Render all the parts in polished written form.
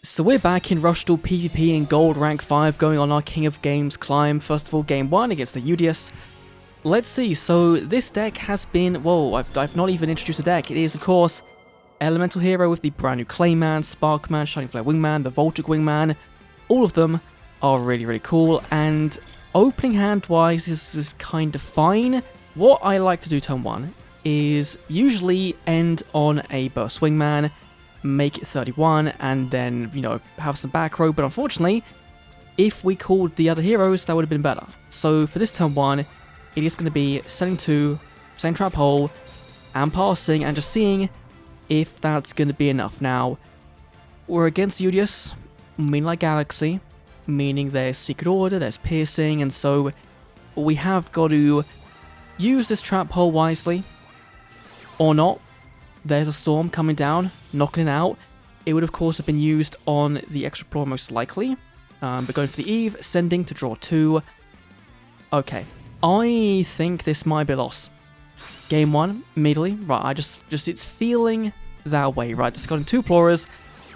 So we're back in Rush Duel PvP in Gold Rank 5 going on our King of Games climb. First of all, Game 1 against the UDS. Let's see, so this deck has been, whoa, I've not even introduced the deck. It is, of course, Elemental Hero with the brand new Clayman, Sparkman, Shining Flare Wingman, the Voltic Wingman. All of them are really, really cool, and opening hand-wise, this is kind of fine. What I like to do turn 1 is usually end on a Burst Wingman, make it 31, and then, you know, have some back row, but unfortunately, if we called the other heroes, that would have been better. So for this turn 1, it is going to be sending 2, same trap hole, and passing, and just seeing if that's going to be enough. Now, we're against Udius, meaning like Galaxy, meaning there's Secret Order, there's Piercing, and so we have got to use this trap hole wisely, or not. There's a storm coming down, knocking it out. It would of course have been used on the Explorer most likely, but going for the Eve, sending to draw 2. Okay, I think this might be a loss. Game 1, immediately, right, I just it's feeling that way, right, discarding 2 Ploras,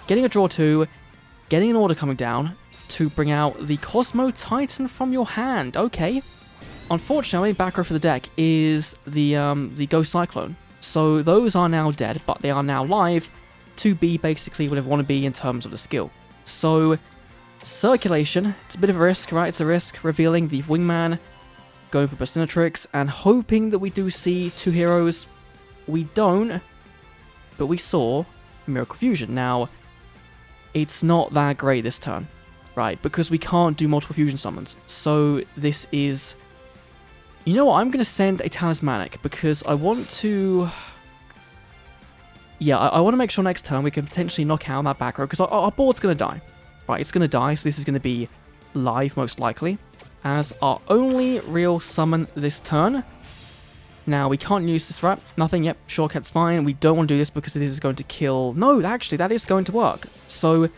getting a draw 2, getting an order coming down to bring out the Cosmo Titan from your hand, okay. Unfortunately, back row for the deck is the Ghost Cyclone. So those are now dead, but they are now live to be basically whatever they want to be in terms of the skill. So, circulation, it's a bit of a risk, right? It's a risk, revealing the Wingman, going for Burstinatrix, and hoping that we do see 2 heroes. We don't, but we saw Miracle Fusion. Now, it's not that great this turn, right? Because we can't do multiple fusion summons. So this is... You know what, I'm going to send a Talismanic, because I want to... Yeah, I want to make sure next turn we can potentially knock out that back row, because our board's going to die. Right, it's going to die, so this is going to be live, most likely, as our only real summon this turn. Now, we can't use this, right? Nothing, yep, Shortcut's fine. We don't want to do this because this is going to kill... No, actually, that is going to work. So,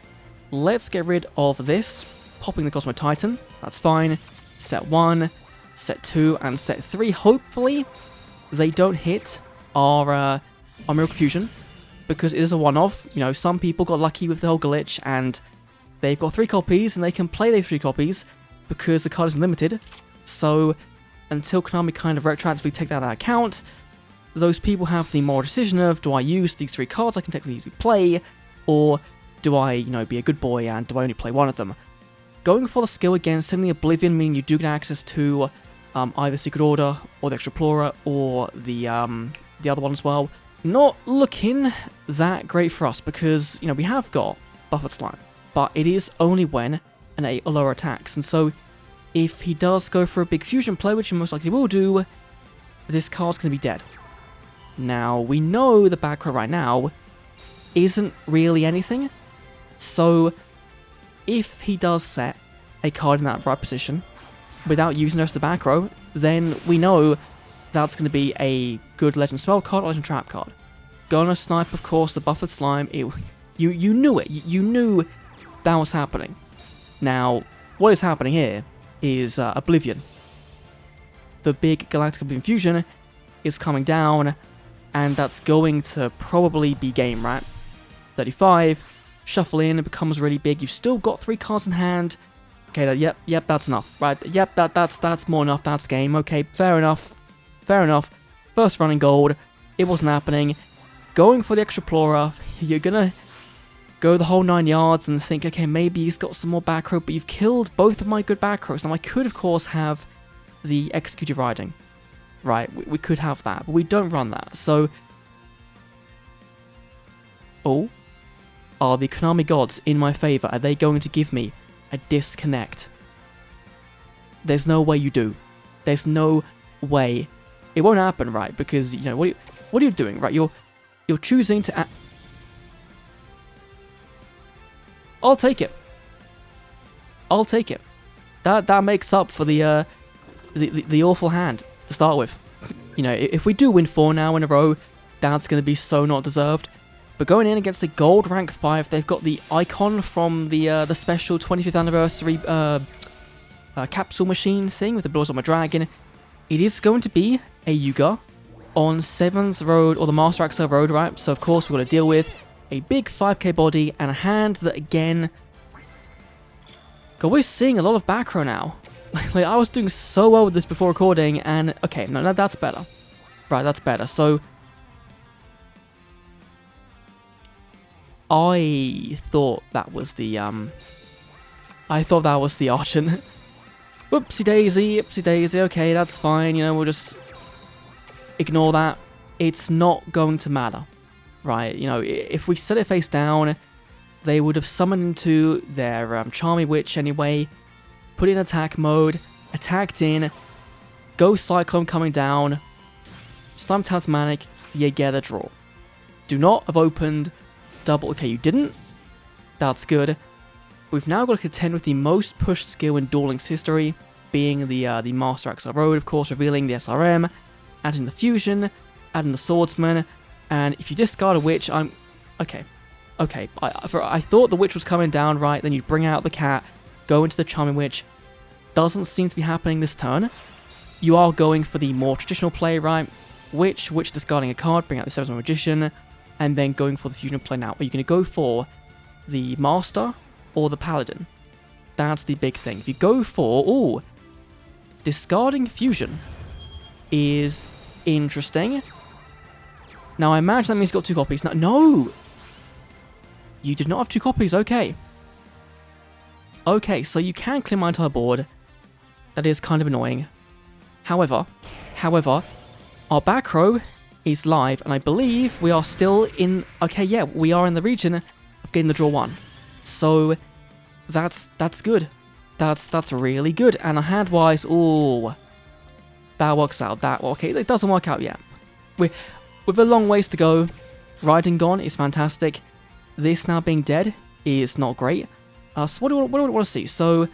let's get rid of this. Popping the Cosmo Titan, that's fine. Set 1... Set 2 and set 3. Hopefully, they don't hit our Miracle Fusion, because it is a one-off. You know, some people got lucky with the whole glitch, and they've got 3 copies, and they can play their 3 copies, because the card is limited. So, until Konami kind of retroactively take that out of account, those people have the moral decision of, do I use these 3 cards I can technically play, or do I, you know, be a good boy, and do I only play one of them? Going for the skill again, sending Oblivion, meaning you do get access to either Secret Order, or the Explorer, or the other one as well. Not looking that great for us, because, you know, we have got Buffered Slime, but it is only when an 8 or lower attacks, and so if he does go for a big fusion play, which he most likely will do, this card's going to be dead. Now, we know the back row right now isn't really anything, so if he does set a card in that right position without using the rest of the back row, then we know that's going to be a good Legend Spell card or Legend Trap card. Gonna snipe, of course, the Buffered Slime. You knew it. You knew that was happening. Now, what is happening here is Oblivion. The big Galactic Oblivion Fusion is coming down, and that's going to probably be game, right? 35. Shuffle in, it becomes really big. You've still got 3 cards in hand. Okay, yep, that's enough, right? Yep, that's more enough. That's game. Okay, fair enough. Fair enough. First running gold. It wasn't happening. Going for the Explorer, you're gonna go the whole 9 yards and think, okay, maybe he's got some more back row, but you've killed both of my good back rows. Now, I could, of course, have the Executive Riding. Right, we could have that, but we don't run that. So, oh. Are the Konami gods in my favor? Are they going to give me a disconnect? There's no way you do. There's no way. It won't happen, right? Because, you know, what are you doing, right? You're choosing to... I'll take it. I'll take it. That makes up for the awful hand to start with. You know, if we do win 4 now in a row, that's going to be so not deserved. But going in against the Gold Rank 5, they've got the icon from the special 25th anniversary capsule machine thing with the Blows on my Dragon. It is going to be a Yuga on 7's Road, or the Master Axel Road, right? So of course we're going to deal with a big 5k body, and a hand that, again... God, we're seeing a lot of back row now. Like, I was doing so well with this before recording, and... Okay, no, that's better. Right, that's better. So... I thought that was the, I thought that was the Argent. Whoopsie daisy, okay, that's fine, you know, we'll just ignore that. It's not going to matter, right? You know, if we set it face down, they would have summoned into their Charmy Witch anyway, put in attack mode, attacked in, Ghost Cyclone coming down, Slime Talismanic, you get a draw. Do not have opened double. Okay, you didn't. That's good. We've now got to contend with the most pushed skill in Duel Links history, being the Master XL Road, of course, revealing the SRM, adding the Fusion, adding the Swordsman, and if you discard a Witch, okay. I thought the Witch was coming down, right? Then you bring out the Cat, go into the Charming Witch. Doesn't seem to be happening this turn. You are going for the more traditional play, right? Witch discarding a card, bring out the Seven Magician, and then going for the Fusion play now. Are you going to go for the Master or the Paladin? That's the big thing. If you go for... discarding Fusion is interesting. Now, I imagine that means you've got 2 copies. No! You did not have 2 copies, okay. Okay, so you can clear my entire board. That is kind of annoying. However, our back row is live, and I believe we are still in... Okay, yeah, we are in the region of getting the draw 1. So, that's good. That's really good. And a hand-wise, that works out. Okay, it doesn't work out yet. With a long ways to go, Riding Gone is fantastic. This now being dead is not great. So what do we want to see? So,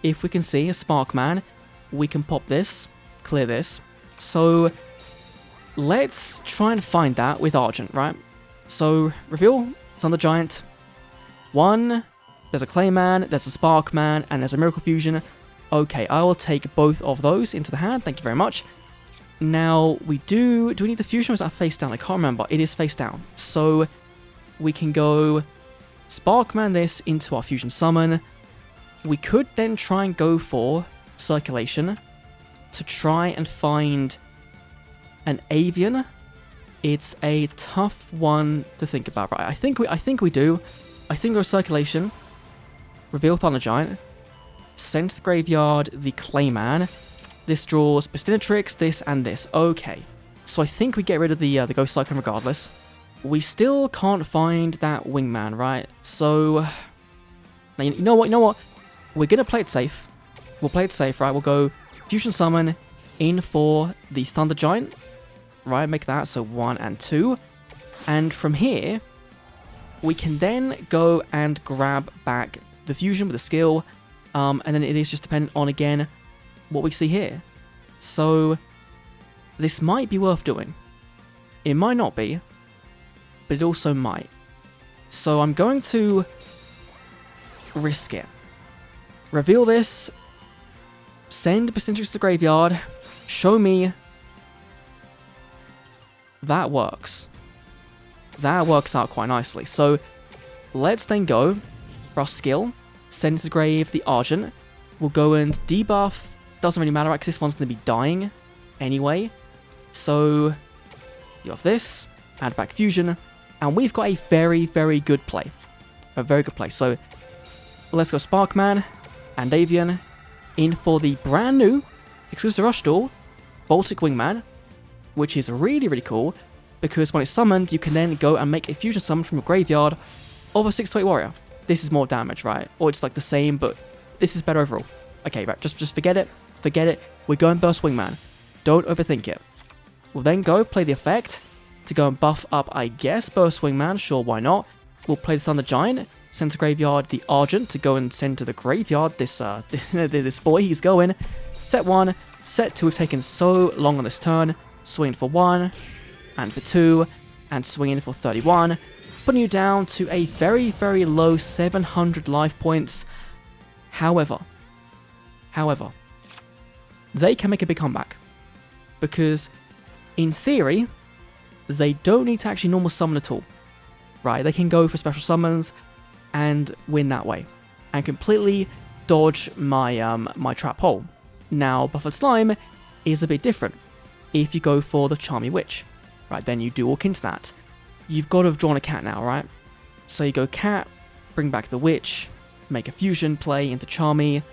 if we can see a Sparkman, we can pop this, clear this. So, let's try and find that with Argent, right? So, reveal, Thunder Giant. 1, there's a Clayman, there's a Sparkman, and there's a Miracle Fusion. Okay, I will take both of those into the hand, thank you very much. Now, do we need the Fusion or is that face down? I can't remember, it is face down. So, we can go Sparkman this into our Fusion Summon. We could then try and go for Circulation to try and find an Avian. It's a tough one to think about, right? I think we do. I think we're Circulation, reveal Thunder Giant, send to the graveyard the Clayman. This draws Bestinatrix, this and this. Okay, so I think we get rid of the Ghost Cyclone regardless. We still can't find that Wingman, right? So, you know what? We're gonna play it safe. We'll play it safe, right? We'll go Fusion Summon in for the Thunder Giant, right? Make that so 1 and 2, and from here we can then go and grab back the Fusion with the skill, and then it is just dependent on, again, what we see here. So, this might be worth doing. It might not be, but it also might. So I'm going to risk it. Reveal this, send Bestinatrix to the graveyard, show me. That works. That works out quite nicely. So, let's then go for our skill, send to the grave the Argent. We'll go and debuff. Doesn't really matter, right? Because this one's going to be dying anyway. So, you have this, add back Fusion, and we've got a very, very good play. A very good play. So, let's go Sparkman and Avian in for the brand new exclusive Rush Duel, Baltic Wingman, which is really, really cool. Because when it's summoned, you can then go and make a Fusion Summon from your graveyard of a 6/8 warrior. This is more damage, right? Or it's like the same, but this is better overall. Okay, right, just forget it. Forget it. We're going Burst Wingman. Don't overthink it. We'll then go play the effect to go and buff up, I guess, Burst Wingman. Sure, why not? We'll play the Thunder Giant, send to graveyard the Argent to go and send to the graveyard this this boy. He's going. Set 1, set 2. We've taken so long on this turn. Swing for 1. And for 2, and swing in for 31, putting you down to a very, very low 700 life points. However, they can make a big comeback, because in theory, they don't need to actually normal summon at all. right? They can go for special summons and win that way, and completely dodge my my trap hole. Now, Buffered Slime is a bit different. If you go for the Charmy Witch, right, then you do walk into that. You've got to have drawn a cat now, right? So you go cat, bring back the Witch, make a fusion play into Charmy,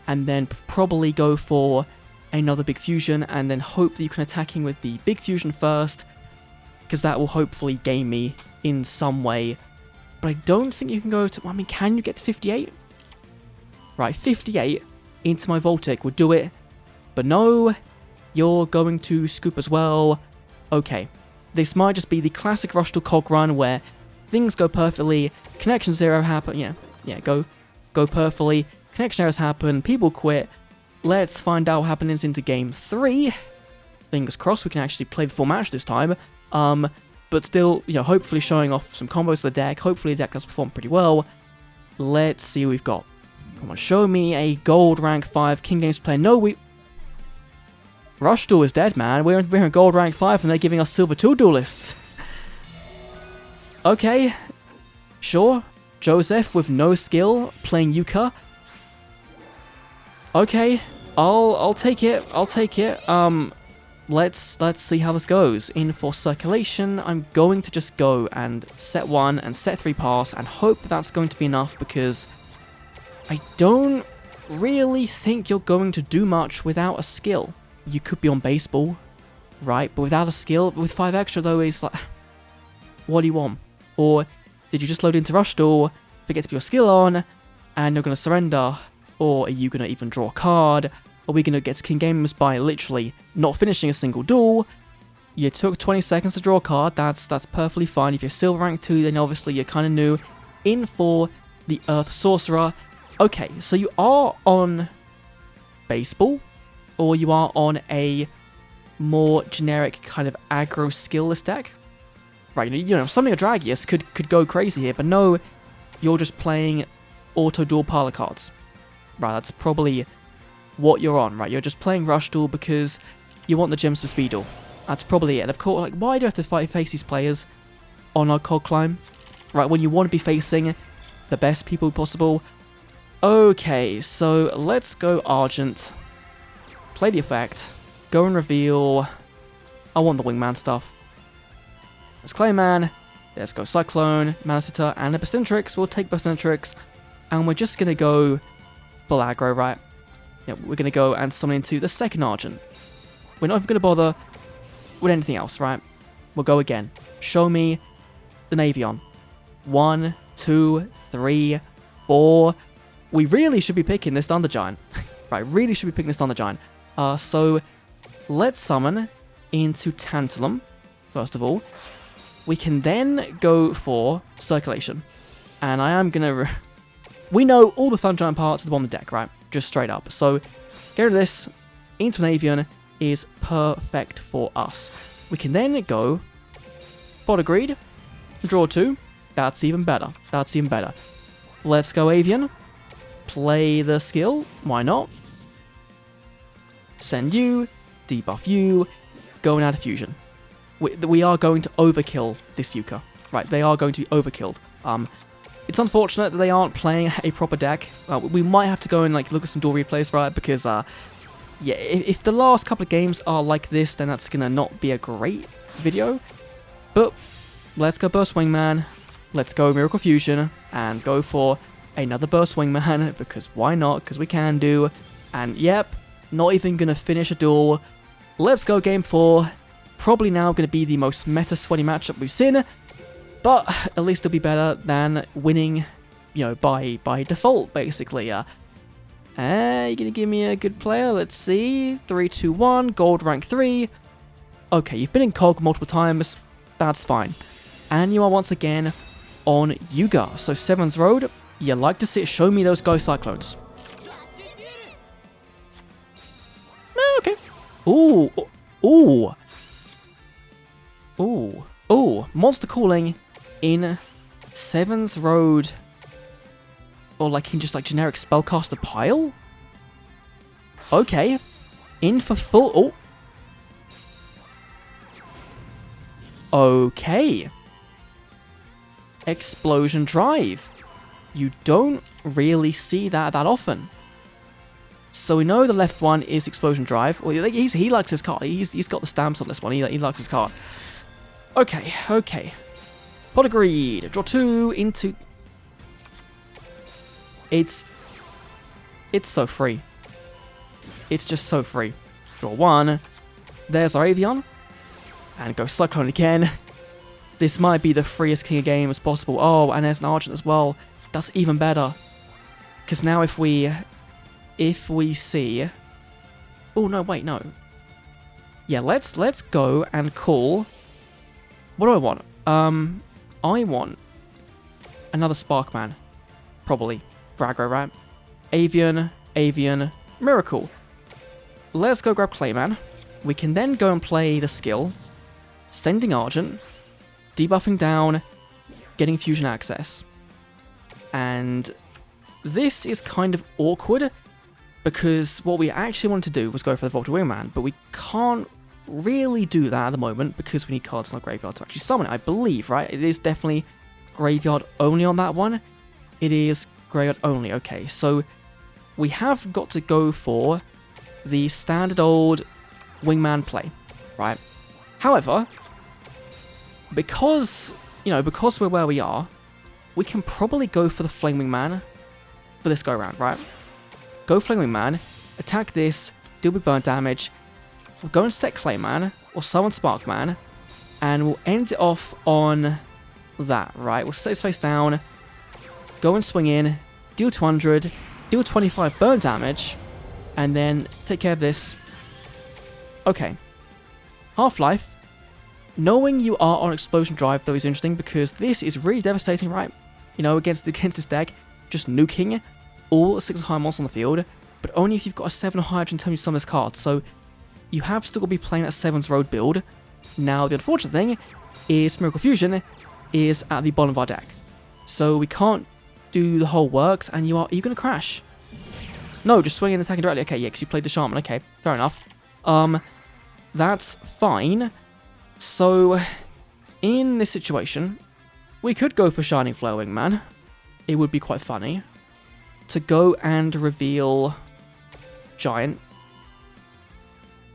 and then probably go for another big fusion, and then hope that you can attack him with the big fusion first, because that will hopefully game me in some way. But I don't think you can go to... I mean, can you get to 58? Right, 58 into my Voltic would do it. But no, you're going to scoop as well. Okay, this might just be the classic Rush to Cog run where things go perfectly, connection zero happen. Yeah, go perfectly. Connection errors happen, people quit. Let's find out what happens into game 3. Fingers crossed we can actually play the full match this time. But still, hopefully showing off some combos to the deck. Hopefully the deck does perform pretty well. Let's see what we've got. Come on, show me a gold rank 5 King Games player. No, Rush Duel is dead, man. We're in gold rank 5 and they're giving us silver 2 duelists. Okay, sure. Joseph with no skill playing Yuka. Okay, I'll take it. Let's see how this goes. In for circulation, I'm going to just go and set 1 and set 3 pass and hope that that's going to be enough, because I don't really think you're going to do much without a skill. You could be on baseball, right? But without a skill, with 5 extra though, it's like, what do you want? Or did you just load into Rush Duel, forget to put your skill on, and you're going to surrender? Or are you going to even draw a card? Are we going to get to King Games by literally not finishing a single duel? You took 20 seconds to draw a card, that's perfectly fine. If you're silver rank 2, then obviously you're kind of new. In for the Earth Sorcerer. Okay, so you are on baseball, or you are on a more generic kind of aggro skillless deck. Right, something like Dragius could go crazy here, but no, you're just playing auto duel pile of cards. Right, that's probably what you're on, right? You're just playing Rush Duel because you want the gems for Speed Duel. That's probably it. And of course, like, why do you have to face these players on our Cog Climb? Right, when you want to be facing the best people possible. Okay, so let's go Argent. Play the effect. Go and reveal. I want the Wingman stuff. Let's Clayman. Let's go Cyclone, Manasitter, and a Bacentrix. We'll take Bacentrix. And we're just going to go full aggro, right? Yeah, we're going to go and summon into the second Argent. We're not even going to bother with anything else, right? We'll go again. Show me the Navion. 1, 2, 3, 4. We really should be picking this Thunder Giant. Right, really should be picking this Thunder Giant. So let's summon into Tantalum, first of all. We can then go for Circulation. And I am going to... We know all the Thunder Giant parts at the bottom of the deck, right? Just straight up. So, get rid of this. Into an Avian is perfect for us. We can then go Pot of Greed, draw 2. That's even better. That's even better. Let's go Avian. Play the skill. Why not? Send you. Debuff you. Going out of fusion. We are going to overkill this Yuka. Right, they are going to be overkilled. It's unfortunate that they aren't playing a proper deck. We might have to go and look at some duel replays, right? Because yeah, if the last couple of games are like this, then that's gonna not be a great video. But let's go Burst Wingman. Let's go Miracle Fusion and go for another Burst Wingman, because why not? Because we can do. And yep, not even gonna finish a duel. Let's go game 4. Probably now going to be the most meta sweaty matchup we've seen, but at least it'll be better than winning, by default, basically. You're going to give me a good player? Let's see. 3, 2, 1, gold rank 3. Okay, you've been in Cog multiple times. That's fine. And you are once again on Yuga. So Seven's Road, you like to see it. Show me those Ghost Cyclones. Okay. Ooh. Ooh. Ooh, Monster Calling in Seven's Road. Or in just generic Spellcaster Pile? Okay. In for full... Oh. Okay. Explosion Drive. You don't really see that often. So we know the left one is Explosion Drive. Well, he likes his card. He's got the stamps on this one. He likes his card. Okay, okay. Pot of Greed. Draw 2 into... It's so free. It's just so free. Draw 1. There's our Avion. And go Cyclone again. This might be the freest king of game as possible. Oh, and there's an Argent as well. That's even better. Because now if we see... Oh, no, wait, no. Yeah, let's go and call... What do I want? I want another Sparkman. Probably. Fragro, right? Avian, Miracle. Let's go grab Clayman. We can then go and play the skill. Sending Argent. Debuffing down. Getting Fusion Access. And this is kind of awkward because what we actually wanted to do was go for the Volta Wingman, but we can't really do that at the moment because we need cards in our graveyard to actually summon it, I believe, right? It is definitely graveyard only on that one. It is graveyard only, okay. So we have got to go for the standard old Wingman play, right? However, because we're where we are, we can probably go for the Flame Wingman for this go around, right? Go Flame Wingman, attack this, deal with burn damage, we'll go and set Clayman, or summon Sparkman, and we'll end it off on that, right? We'll set his face down, go and swing in, deal 200, deal 25 burn damage, and then take care of this. Okay. Half-Life. Knowing you are on Explosion Drive, though, is interesting, because this is really devastating, right? You know, against this deck, just nuking all 6 high monsters on the field, but only if you've got a 7 or higher in terms of summon this card. So you have still got to be playing that 7's road build. Now, the unfortunate thing is Miracle Fusion is at the bottom of our deck. So we can't do the whole works, and are you going to crash? No, just swing and attacking directly. Okay, yeah, because you played the Shaman. Okay, fair enough. That's fine. So, in this situation, we could go for Shining Flare Wingman. It would be quite funny to go and reveal Giant,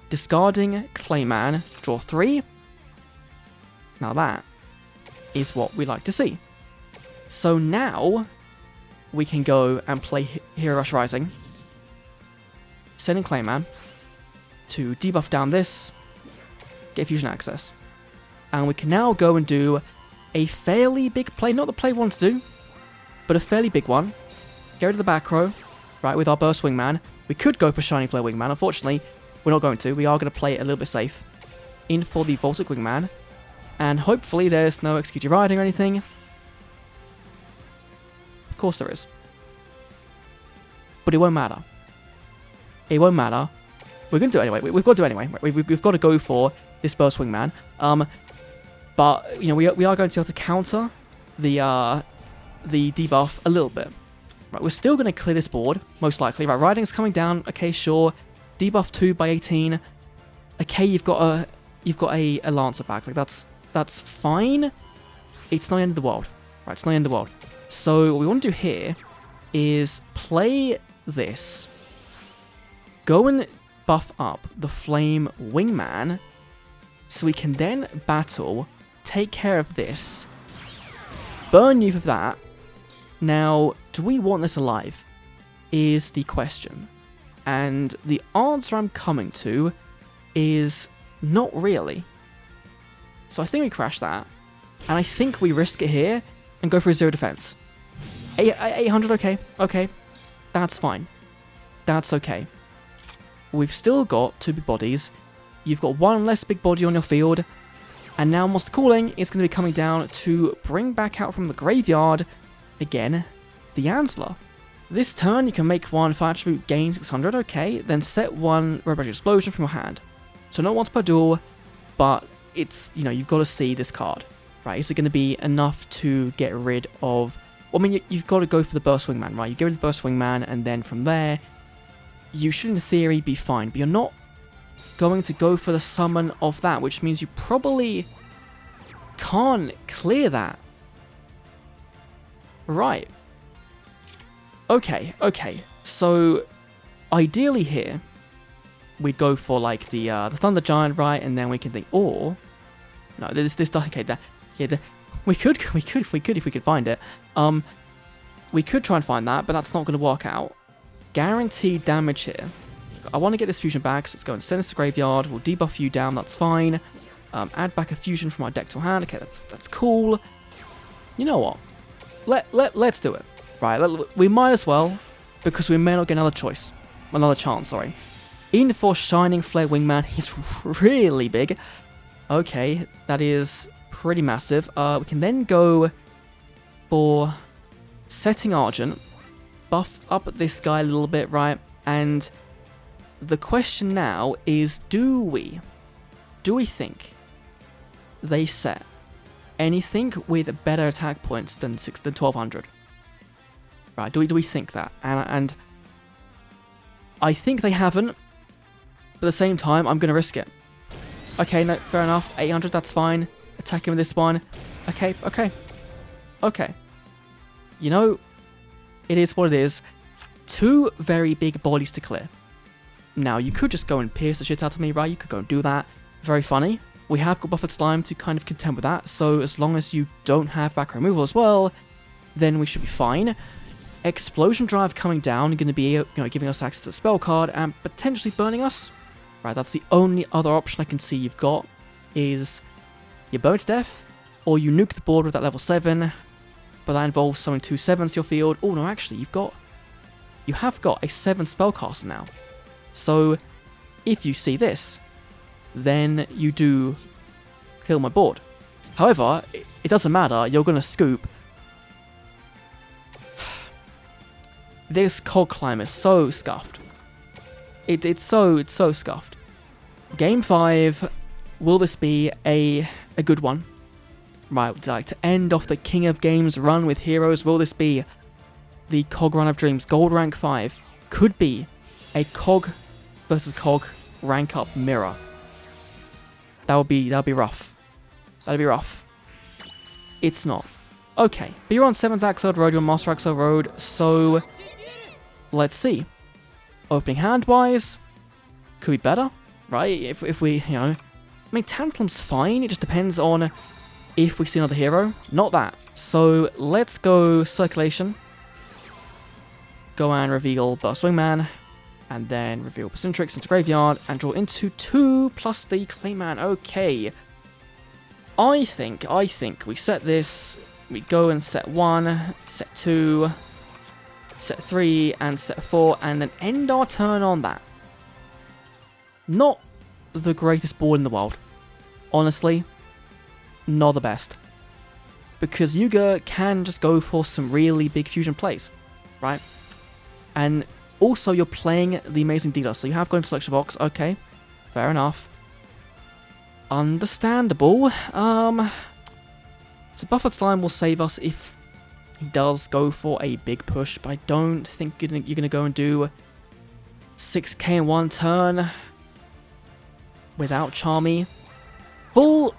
discarding Clayman, draw 3. Now that is what we like to see. So now we can go and play Hero Rush Rising, sending Clayman to debuff down this, get Fusion Access. And we can now go and do a fairly big play, not the play we want to do, but a fairly big one. Get rid of the back row, right, with our Burst Wingman. We could go for Shining Flare Wingman. Unfortunately, we're not going to. We are going to play it a little bit safe. In for the Voltic Wingman. And hopefully there's no Execute Your Riding or anything. Of course there is. But it won't matter. It won't matter. We're going to do it anyway. We've got to do it anyway. We've got to go for this Burst Wingman. But, you know, we are going to be able to counter the debuff a little bit. Right, we're still going to clear this board, most likely. Right, Riding's coming down. Okay, sure. Debuff 2 by 18. Okay, you've got a Lancer back. Like, that's fine. It's not the end of the world. Right, it's not the end of the world. So what we want to do here is play this. Go and buff up the Flame Wingman so we can then battle, take care of this, burn you for that. Now, do we want this alive? Is the question. And the answer I'm coming to is not really. So I think we crash that. And I think we risk it here and go for a 0 defense. 800, okay. Okay. That's fine. That's okay. We've still got 2 big bodies. You've got 1 less big body on your field. And now Monster Calling is going to be coming down to bring back out from the graveyard, again, the Ansler. This turn you can make 1 Fire Attribute, gain 600, okay. Then set 1 Red Explosion from your hand. So not once per duel, but it's, you know, you've got to see this card. Right, is it going to be enough to get rid of... Well, I mean, you've got to go for the Burst Wingman, right? You get rid of the Burst Wingman, and then from there, you should, in theory, be fine. But you're not going to go for the summon of that, which means you probably can't clear that. Right. Okay, okay. So, ideally here, we'd go for like the Thunder Giant, right? And then we can think, or no, this okay, we could if we could find it. We could try and find that, but that's not going to work out. Guaranteed damage here. I want to get this fusion back, so let's go and send this to Graveyard. We'll debuff you down, that's fine. Add back a fusion from our deck to hand. Okay, that's cool. You know what? Let's do it. Right, we might as well, because we may not get another chance, sorry. In for Shining Flare Wingman, he's really big. Okay, that is pretty massive. We can then go for Setting Argent, buff up this guy a little bit, right? And the question now is, do we think they set anything with better attack points than 1200? Right, do we think that? And I think they haven't, but at the same time, I'm going to risk it. Okay, no, fair enough. 800, that's fine. Attack him with this one. Okay. You know, it is what it is. 2 very big bodies to clear. Now, you could just go and pierce the shit out of me, right? You could go and do that. Very funny. We have got Buffered Slime to kind of contend with that, so as long as you don't have back removal as well, then we should be fine. Explosion Drive coming down, going to be giving us access to the spell card and potentially burning us. Right, that's the only other option I can see you've got, is you burn to death, or you nuke the board with that level 7, but that involves summoning 2 7s to your field. Oh no, actually, you have got a 7 spellcaster now. So, if you see this, then you do kill my board. However, it doesn't matter, you're going to scoop. This Cog Climb is so scuffed. It's so scuffed. Game 5, will this be a good one? Right, would you like to end off the King of Games run with heroes? Will this be the Cog Run of Dreams Gold Rank 5? Could be a Cog versus Cog rank up mirror. That'll be rough. That'll be rough. It's not. Okay, but you're on 7th Axel Road, you're on Master Axel Road, so let's see. Opening hand wise, could be better, right? If we, I mean, Tantalum's fine, it just depends on if we see another hero. Not that. So let's go Circulation. Go and reveal Burst Wingman. And then reveal Bacintrix into Graveyard and draw into 2 plus the Clayman. Okay. I think we set this. We go and set 1, set 2, set 3, and set 4, and then end our turn on that. Not the greatest board in the world. Honestly, not the best. Because Yuga can just go for some really big fusion plays, right? And also you're playing the Amazing Dealer, so you have gone to Selection Box, okay, fair enough. Understandable. So Buffered Slime will save us if he does go for a big push, but I don't think you're going to go and do 6k in one turn without Charmy. Full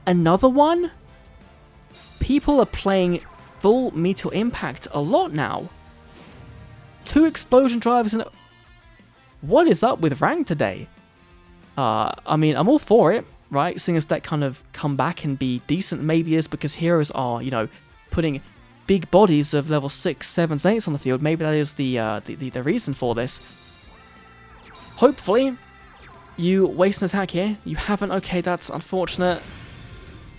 another one? People are playing full Meteor Impact a lot now. 2 Explosion Drives and... What is up with rank today? I mean, I'm all for it, right? Seeing as that kind of come back and be decent maybe is because heroes are, putting big bodies of level 6, 7s, 8s on the field. Maybe that is the reason for this. Hopefully, you waste an attack here. You haven't. Okay, that's unfortunate.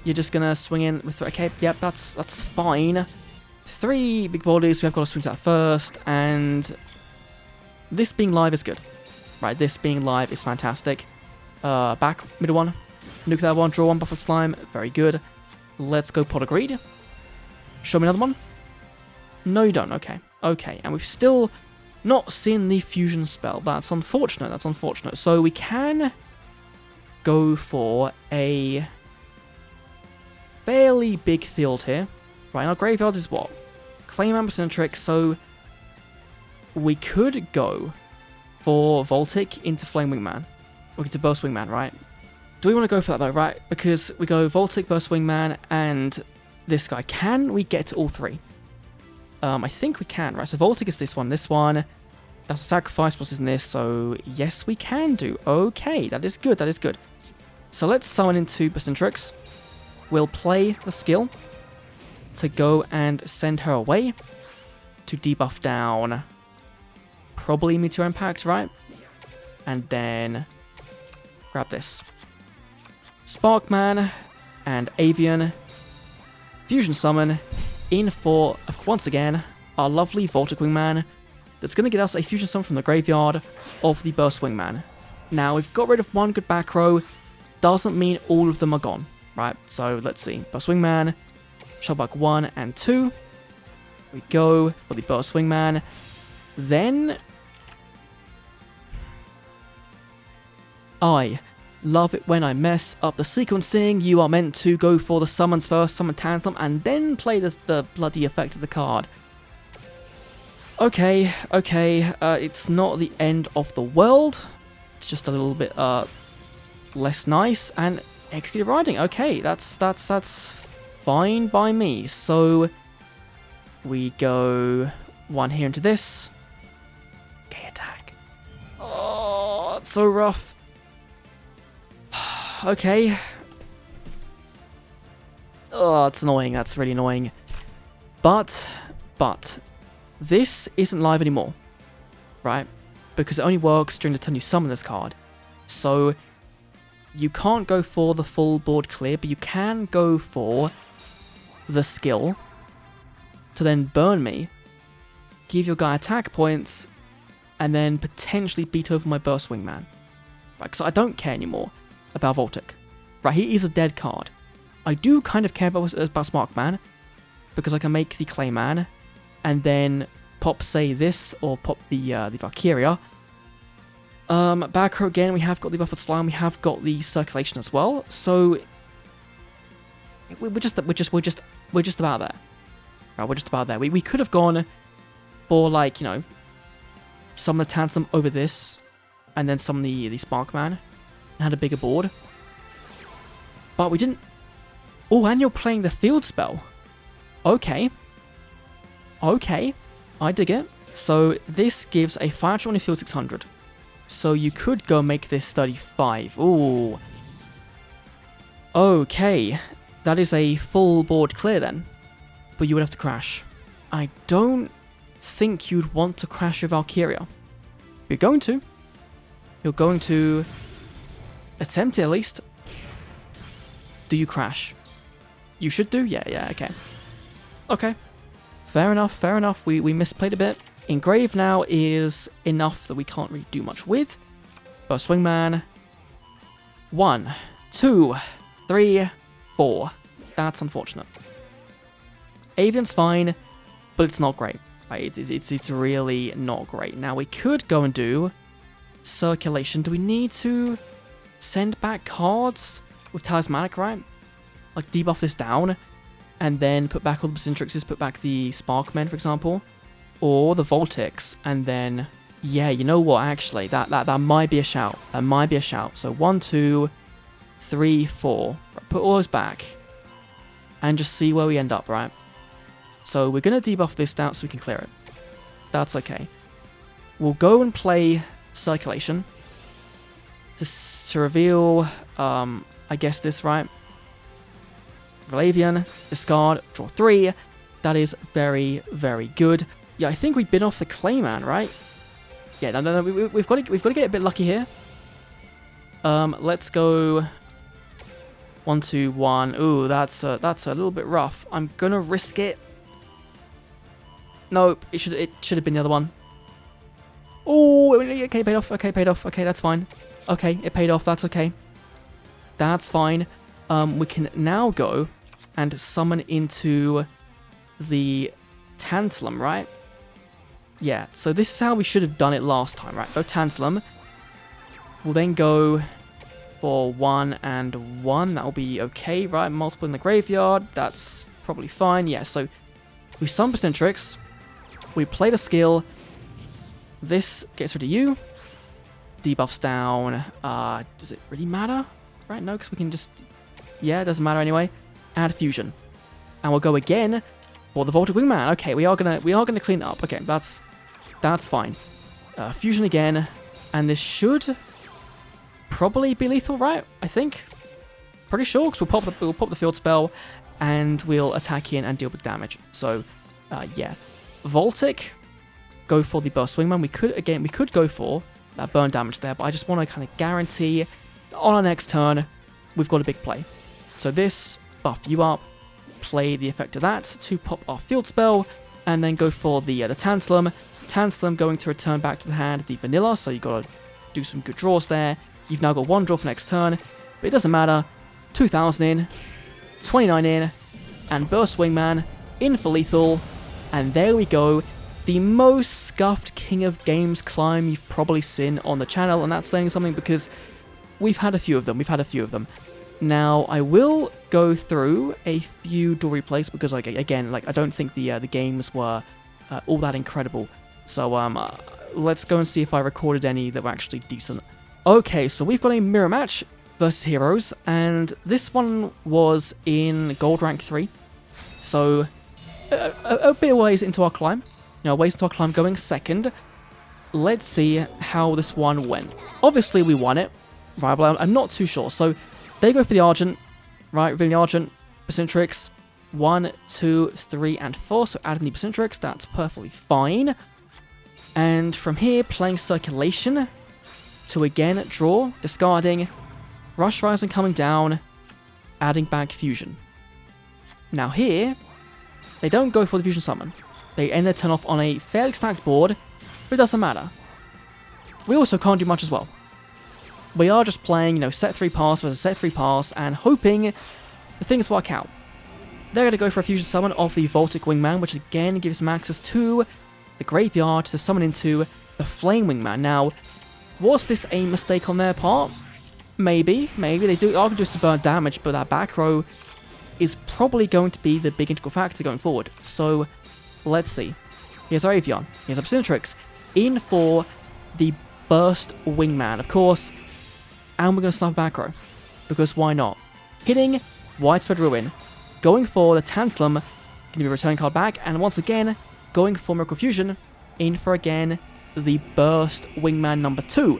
You're just gonna swing in with... Okay, yep, that's fine. 3 big bodies. We have got to swing to that first, and this being live is good. Right, this being live is fantastic. Back, middle one. Nuke that one, draw 1, Buffered Slime. Very good. Let's go Pot of Greed. Show me another one. No, you don't. Okay. Okay, and we've still not seen the fusion spell. That's unfortunate. That's unfortunate. So we can go for a fairly big field here. Right, our graveyard is what? Clayman Bacintrix, so we could go for Voltic into Flame Wingman. Or into Burst Wingman, right? Do we want to go for that though, right? Because we go Voltic, Burst Wingman, and this guy. Can we get to all 3? I think we can, right? So Voltic is this one. This one, that's a sacrifice plus isn't this, so yes, we can do. Okay, that is good, that is good. So let's summon into Bacintrix. We'll play the skill to go and send her away to debuff down probably Meteor Impact, right? And then grab this. Sparkman and Avian. Fusion Summon in for, once again, our lovely Voltic Wingman that's going to get us a Fusion Summon from the graveyard of the Burst Wingman. Now, we've got rid of one good back row. Doesn't mean all of them are gone, right? So, let's see. Burst Wingman, Shellbug 1 and 2. We go for the Burst Wingman. Then I love it when I mess up the sequencing. You are meant to go for the summons first, summon Tantalum, and then play the bloody effect of the card. Okay, it's not the end of the world. It's just a little bit less nice. And Executive Riding, okay, that's fine by me. So we go one here into this. Okay, attack. Oh, it's so rough. Okay. Oh, it's annoying. That's really annoying. But, this isn't live anymore, right? Because it only works during the turn you summon this card. So, you can't go for the full board clear, but you can go for the skill to then burn me, give your guy attack points, and then potentially beat over my Burst Wingman. Right, because I don't care anymore about Voltic. Right, he is a dead card. I do kind of care about Sparkman, because I can make the Clayman, and then pop, say, this, or pop the Valkyria. Back row again, we have got the Buffered Slime, we have got the Circulation as well, so we're just about there. Right, we're just about there. We could have gone for, like, you know, summon the Tantalum over this, and then summon the Sparkman, and had a bigger board. But we didn't. Oh, and you're playing the field spell. Okay. Okay. I dig it. So this gives a fire on your field 600. So you could go make this 35. Ooh. Okay. That is a full board clear then. But you would have to crash. I don't think you'd want to crash your Valkyria. You're going to. You're going to attempt it at least. Do you crash? You should do? Yeah, okay. Okay. Fair enough. We misplayed a bit. Engrave now is enough that we can't really do much with. Burst Wingman. 1, 2, 3, 4. That's unfortunate. Avian's fine, but it's not great. Right? It's really not great. Now we could go and do Circulation. Do we need to send back cards with Talismanic, right? Like debuff this down, and then put back all the Bacintrixes, put back the Sparkmen, for example, or the Voltics, and then, yeah, you know what, actually, that might be a shout. That might be a shout. So 1, 2, 3, 4. Put all those back, and just see where we end up, right? So we're going to debuff this down so we can clear it. That's okay. We'll go and play Circulation to reveal, I guess this, right? Avian, discard, draw 3. That is very, very good. Yeah, I think we've been off the Clayman, right? Yeah, no, we've got to get a bit lucky here. Let's go 1, 2, 1. Ooh, that's a little bit rough. I'm gonna risk it. Nope, it should have been the other one. Oh, okay, paid off. Okay, paid off. Okay, that's fine. Okay, it paid off. That's okay. That's fine. We can now go and summon into the Tantalum, right? Yeah, so this is how we should have done it last time, right? Go Tantalum. We'll then go for 1 and 1. That'll be okay, right? Multiple in the graveyard. That's probably fine. Yeah, so we summon Bacintrix. We play the skill. This gets rid of you. Debuffs down. Does it really matter? Right, no, because we can just... Yeah, it doesn't matter anyway. Add Fusion. And we'll go again Or the Voltic Wingman. Okay, we are gonna clean it up. Okay, that's fine. Fusion again, and this should probably be lethal, right? I think. Pretty sure, because we'll pop the field spell, and we'll attack in and deal big damage. So, yeah, Voltic, go for the Burst Wingman. We could go for that burn damage there, but I just want to kind of guarantee on our next turn we've got a big play. So this buff you up, play the effect of that to pop our field spell, and then go for the Tantalum. Tantalum going to return back to the hand the vanilla, so you've got to do some good draws there. You've now got one draw for next turn, but it doesn't matter. 2000 in, 29 in, and Burst Wingman in for lethal, and there we go. The most scuffed King of Games climb you've probably seen on the channel, and that's saying something because we've had a few of them. Now, I will go through a few duel replays because, like, again, like, I don't think the games were all that incredible. So, let's go and see if I recorded any that were actually decent. Okay, so we've got a mirror match versus Heroes, and this one was in Gold Rank 3. So, a bit of ways into our climb. Ways into our climb going second. Let's see how this one went. Obviously, we won it, right? But I'm not too sure. So, they go for the Argent, right? Revealing the Argent, Bacintrix, 1, 2, 3, and 4. So, adding the Bacintrix, that's perfectly fine. And from here, playing Circulation to again draw, discarding, Rush Rising coming down, adding back Fusion. Now here, they don't go for the Fusion Summon. They end their turn off on a fairly stacked board, but it doesn't matter. We also can't do much as well. We are just playing, set 3 pass versus set 3 pass, and hoping that things work out. They're going to go for a Fusion Summon of the Voltic Wingman, which again gives them access to the graveyard to summon into the Flame Wingman. Now, was this a mistake on their part? Maybe. They are going to do some burn damage, but that back row is probably going to be the big integral factor going forward. So, let's see. Here's our Avian. Here's our Bacintrix. In for the Burst Wingman, of course. And we're going to snipe back row. Because why not? Hitting Widespread Ruin. Going for the Tantalum. Going to be a return card back. And once again, going for Miracle Fusion. In for, again, the Burst Wingman number 2.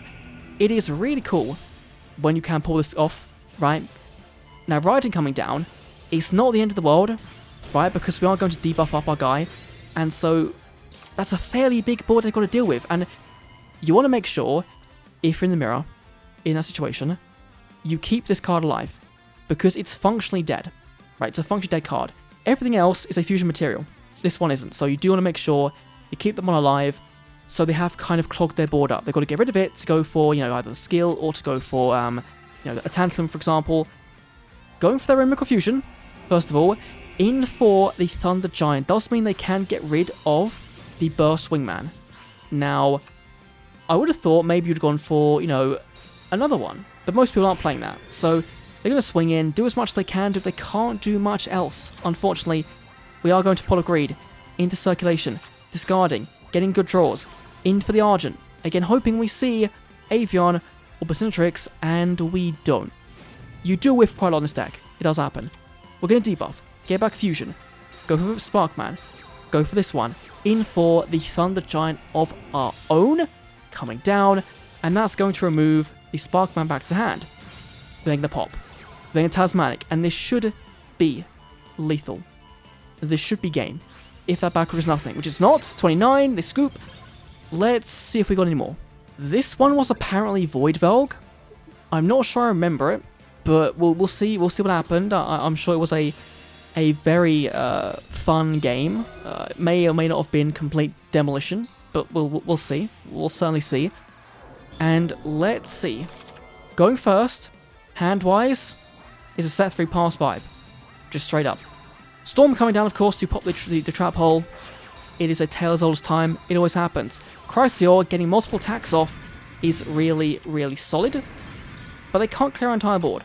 It is really cool when you can pull this off, right? Now, Riding coming down is not the end of the world, right? Because we are going to debuff up our guy. And so, that's a fairly big board they've got to deal with. And you want to make sure, if you're in the mirror, in that situation, you keep this card alive. Because it's functionally dead, right? It's a functionally dead card. Everything else is a fusion material. This one isn't. So you do want to make sure you keep them on alive, so they have kind of clogged their board up. They've got to get rid of it to go for, either the skill or to go for, a Tantalum, for example. Going for their own Miracle Fusion, first of all. In for the Thunder Giant does mean they can get rid of the Burst Wingman. Now, I would have thought maybe you'd gone for, another one. But most people aren't playing that. So, they're going to swing in, do as much as they can do. They can't do much else. Unfortunately, we are going to Polar Greed into Circulation, discarding, getting good draws, into the Argent. Again, hoping we see Avian or Bacintrix, and we don't. You do whiff quite a lot on this deck. It does happen. We're going to debuff, get back Fusion, go for Sparkman, go for this one, in for the Thunder Giant of our own, coming down, and that's going to remove the Sparkman back to hand. Then the pop, then a Tasmanic, and this should be lethal. This should be game. If that back row is nothing, which it's not. 29, they scoop. Let's see if we got any more. This one was apparently Void Velg. I'm not sure I remember it, but we'll see. We'll see what happened. I'm sure it was a very fun game. It may or may not have been complete demolition, but we'll see. We'll certainly see. And let's see. Going first, hand-wise, is a set 3 pass vibe. Just straight up. Storm coming down, of course, to pop the trap hole. It is a tale as old as time. It always happens. Chrysaor getting multiple attacks off is really, really solid. But they can't clear our entire board.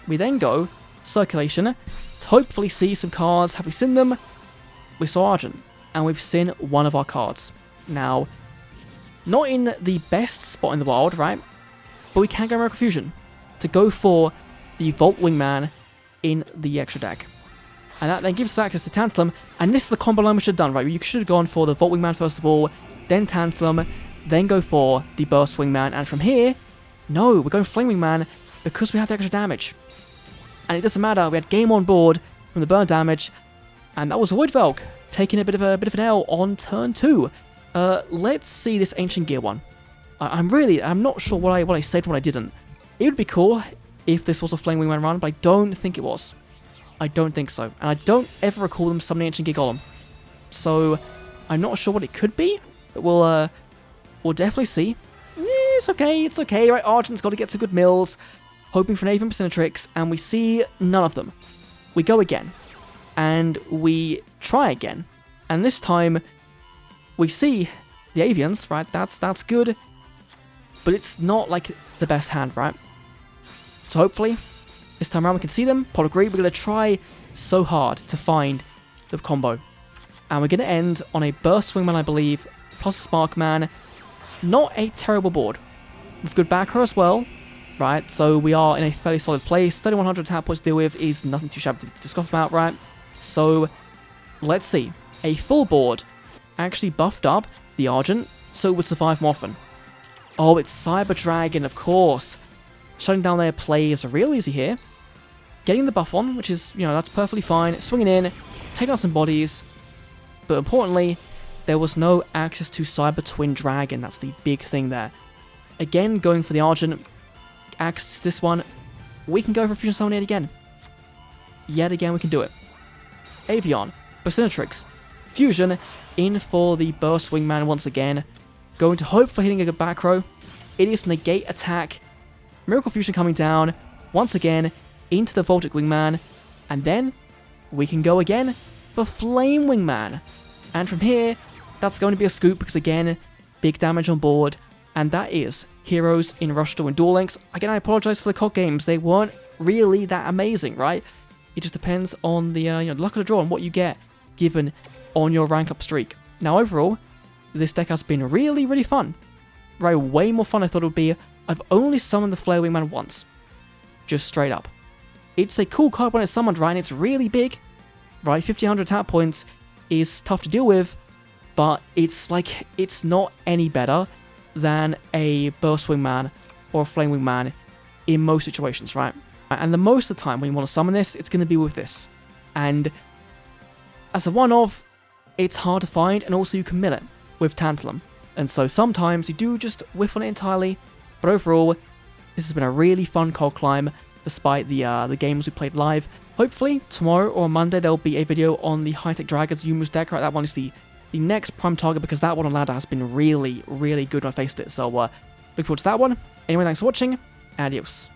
We then go Circulation to hopefully see some cards. Have we seen them? We saw Argent. And we've seen one of our cards. Now, not in the best spot in the world, right? But we can go Miracle Fusion to go for the Volt Wingman in the extra deck. And that then gives us access to Tantalum, and this is the combo line we should have done, right? You should have gone for the Volt Wingman first of all, then Tantalum, then go for the Burst Wingman, and from here, no, we're going Flame Wingman because we have the extra damage. And it doesn't matter, we had game on board from the burn damage, and that was Void Velk taking a bit of an L on turn 2. Let's see this Ancient Gear one. I'm not sure what I said, what I didn't. It would be cool if this was a Flame Wingman run, but I don't think it was. I don't think so. And I don't ever recall them summoning Ancient Gear Golem. So, I'm not sure what it could be, but we'll definitely see. It's okay, right? Argent's got to get some good mills, hoping for an Avian Percentatrix, and we see none of them. We go again, and we try again, and this time, we see the Avians, right? That's good, but it's not like the best hand, right? So hopefully, this time around we can see them. Pot agree, we're going to try so hard to find the combo. And we're going to end on a Burst Wingman, I believe, plus a Sparkman. Not a terrible board. With good back row as well, right? So we are in a fairly solid place. 3,100 attack points to deal with is nothing too shabby to scoff about, right? So, let's see. A full board actually buffed up the Argent, so it would survive more often. Oh, it's Cyber Dragon, of course. Shutting down their play is real easy here. Getting the buff on, which is, that's perfectly fine. Swinging in, taking out some bodies. But importantly, there was no access to Cyber Twin Dragon. That's the big thing there. Again, going for the Argent. Access to this one. We can go for Fusion Summon it again. Yet again, we can do it. Avian, Percentatrix, Fusion, in for the Burst Wingman once again. Going to hope for hitting a good back row. It is Negate Attack. Miracle Fusion coming down. Once again, into the Voltic Wingman. And then, we can go again for Flame Wingman. And from here, that's going to be a scoop because again, big damage on board. And that is Heroes in Rush Duel and Duel Links. Again, I apologize for the COD games. They weren't really that amazing, right? It just depends on the luck of the draw and what you get given on your rank up streak. Now, overall, this deck has been really, really fun. Right, way more fun I thought it would be. I've only summoned the Flare Wingman once. Just straight up. It's a cool card when it's summoned, right? And it's really big. Right, 1,500 attack points is tough to deal with. But it's not any better than a Burst Wingman or a Flame Wingman in most situations, right? And the most of the time when you want to summon this, it's going to be with this. And as a one-off, it's hard to find, and also you can mill it with Tantalum. And so sometimes you do just whiff on it entirely, but overall, this has been a really fun cold climb, despite the games we played live. Hopefully, tomorrow or Monday, there'll be a video on the High-Tech Dragons Yuumu's deck, right? That one is the next prime target, because that one on ladder has been really, really good when I faced it. So, look forward to that one. Anyway, thanks for watching. Adios.